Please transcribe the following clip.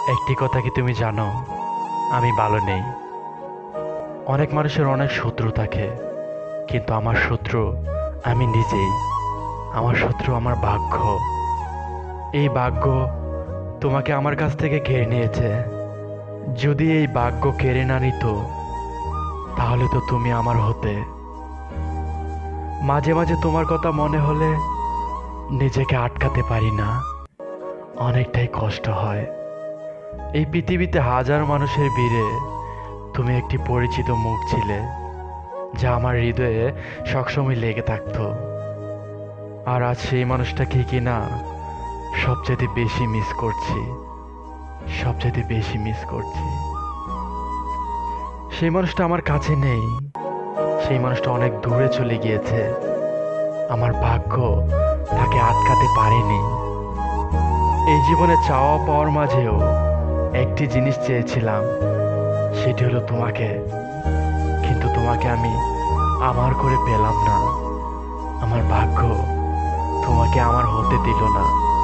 একটি কথা কি তুমি জানো? আমি ভালো নেই। অনেক মানুষের অনেক শত্রু থাকে, কিন্তু আমার শত্রু আমি নিজেই। আমার শত্রু আমার ভাগ্য। এই ভাগ্য তোমাকে আমার কাছ থেকে কেড়ে নিয়েছে। যদি এই ভাগ্য কেড়ে না নিত, তাহলে তো তুমি আমার হতে। মাঝে মাঝে তোমার কথা মনে হলে নিজেকে আটকাতে পারি না। অনেকটাই কষ্ট হয়। এই পৃথিবীতে হাজার মানুষের ভিড়ে তুমি একটি পরিচিত মুখ ছিলে, যা আমার হৃদয়ে সবসময় লেগে থাকতো। আর আজ সেই মানুষটাকে কিনা সবচেয়ে বেশি মিস করছি। সবচেয়ে বেশি মিস করছি। সেই মানুষটা আমার কাছে নেই। সেই মানুষটা অনেক দূরে চলে গিয়েছে। আমার ভাগ্য তাকে আটকাতে পারেনি। এই জীবনে চাওয়া পাওয়ার মাঝেও একটি জিনিস চেয়েছিলাম, সেটি হলো তোমাকে। কিন্তু তোমাকে আমি আমার করে পেলাম না। আমার ভাগ্য তোমাকে আমার হতে দিল না।